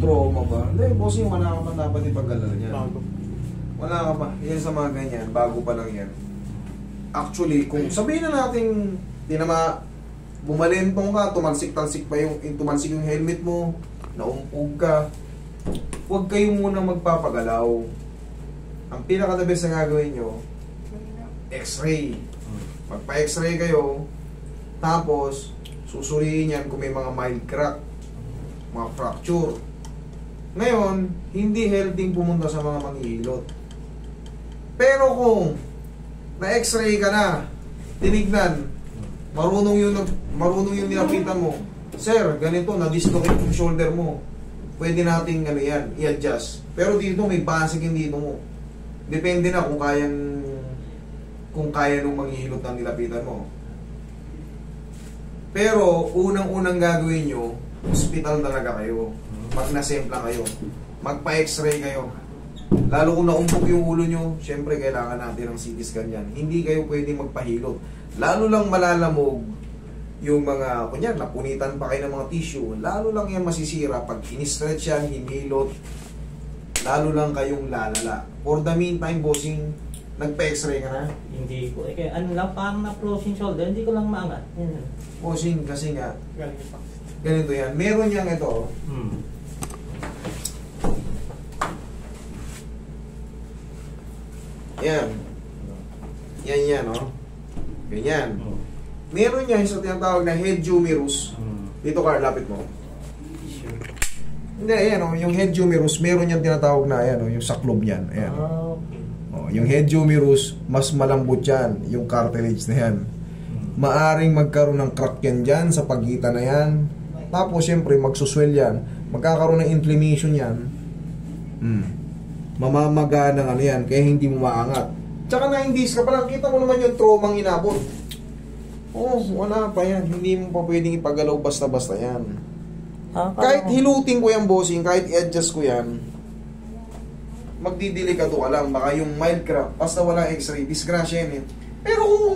trauma ba? Hindi, bossing, wala ka pa dapat ipag-alala niyan. Bago. Wala ka pa. Yan sa mga ganyan, bago pa lang yan. Actually, kung sabihin na natin, bumalentong ka, tumalsik-talsik pa tumalsik yung helmet mo, naumpog ka, huwag kayo muna magpapagalaw. Ang pinaka-the best na gagawin nyo, X-ray. Magpa-X-ray kayo, tapos susuriin yan kung may mga mild crack, mga fracture. Ngayon, hindi healthy pumunta sa mga manghihilot. Pero kung na-X-ray ka na, tinignan, marunong yung nilapitan mo, sir, ganito, na-dislocate yung shoulder mo, pwede nating i-adjust. Pero dito may basic dito mo. Depende na kung kaya nung manghihilot ng nilapitan mo. Pero unang-unang gagawin nyo, hospital talaga kayo. Pag nasempla kayo, magpa-X-ray kayo. Lalo kung naumpog yung ulo nyo, syempre kailangan natin ng CT scan yan. Hindi kayo pwede magpahilot. Lalo lang malalamog yung mga, kunyari, napunitan pa kayo ng mga tissue, lalo lang yan masisira. Pag in-stretch yan, hinilot, lalo lang kayong lalala. For the meantime, bossing, nagpa-X-ray ka na? Hindi ko. Eh, ano lang, parang na-frozen shoulder, hindi ko lang maangat. Yan. Bossing, kasi nga, ganito yan. Meron yang ito. Yan. Yan, oh. Ganyan. Meron yan sa tinatawag na head humerus. Dito, Carl, lapit mo. Hindi, ayan, oh, yung head humerus, meron yan tinatawag na, ayan, oh, yung saklob niyan. Ayan. Okay. Oh, yung head humerus, mas malambot yan, yung cartilage na yan. Maaring magkaroon ng crack yan dyan sa pagitan na yan. Tapos, syempre, magsuswell yan. Magkakaroon ng inflammation yan. Mamamaga ng ano yan, kaya hindi mo maangat. Tsaka na-indis ka pa lang, kita mo naman yung traumang inabot. Oh, wala pa yan. Hindi mo pa pwedeng ipagalaw basta-basta yan. Kahit hilutin ko yan, bossing, kahit i-adjust ko yan, magdidelikado ka lang. Baka yung mild crack, basta wala x-ray, disgrasya yan eh. Pero kung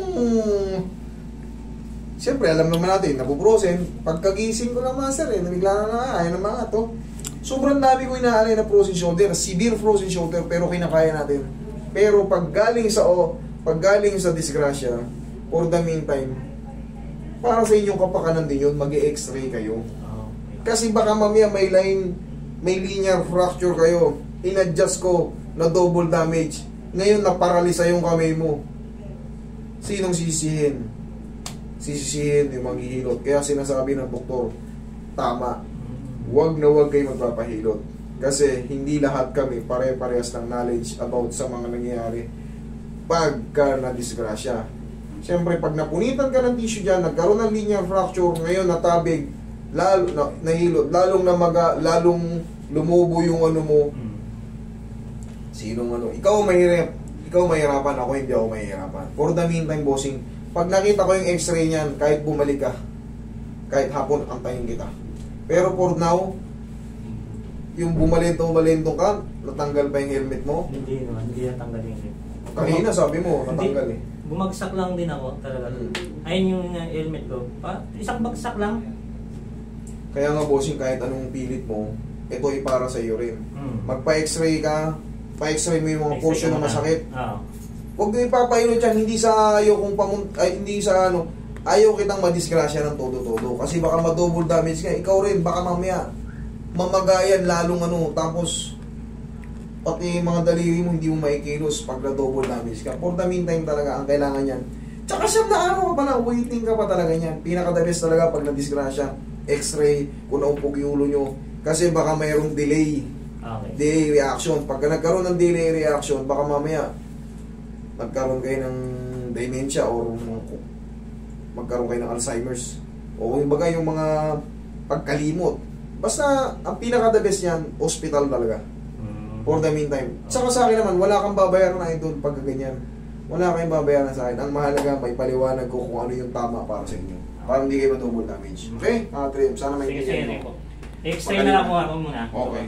siyempre, alam naman natin, nabuprosen. Pagkagising ko na master nabigla na ayaw na mga to. Sobrang dami ko inaalay na frozen shoulder, severe frozen shoulder, pero kinakaya natin. Pero pag galing sa disgrasya, for the meantime, para sa inyong kapakanan din yun, mag-e-x-ray kayo. Kasi baka mamaya may linear fracture kayo, in-adjust ko, na double damage. Ngayon, naparalisa yung kamay mo. Sinong sisihin? Sisihin yung maghihilot. Kaya sinasabi ng doktor, tama, huwag kayo magpapahilot. Kasi hindi lahat kami pare-parehas ng knowledge about sa mga nangyayari pagka na-disgrasya. Siyempre, pag napunitan ka ng tissue dyan, nagkaroon ng linear fracture, ngayon natabig, nahilot, lalong lumubo yung ano mo. Sinong ano? Ikaw mahirapan, ako hindi ako mahirapan. For the meantime, bossing, pag nakita ko yung x-ray niyan, kahit bumalik ka, kahit hapon, antayin kita. Pero for now, yung bumalentong ka, natanggal ba yung helmet mo? Hindi naman, hindi natanggal yung helmet. Kanina sabi mo, natanggal eh. Bumagsak lang din ako talaga. Ayun yung helmet ko. Isang bagsak lang. Kaya nga, bossing, kahit anong pilit mo, ito ay para sa iyo rin. Magpa-x-ray ka, pa-x-ray mo yung mga portion na masakit. Huwag nyo ipapahilot yan, hindi sa ayaw ayaw kitang madisgrasya ng todo-todo. Kasi baka ma-double damage ka. Ikaw rin, baka mamaya mamagayan lalong tapos pati mga daliri mo hindi mo maikilos pag na-double damage ka. For the meantime talaga, ang kailangan yan. Tsaka siyang na araw pa lang, waiting ka pa talaga yan. Pinaka-the best talaga pag na-disgrasya, x-ray, kung naumpog yung ulo nyo. Kasi baka mayroong delay. Delay reaction. Pagka nagkaroon ng delay reaction, baka mamaya magkaroon kayo ng dementia or magkaroon kayo ng Alzheimer's o yung bagay yung mga pagkalimot. Basta ang pinaka-the best yan, hospital talaga. For the meantime. Saka sa akin naman, wala kang babayaran na idol pag ganyan. Wala kayong babayaran sa akin. Ang mahalaga, may paliwanag ko kung ano yung tama para sa inyo. Para hindi kayo ma-double damage. Okay? Trim, sana may Sige, X-ray na lang ako muna. Okay.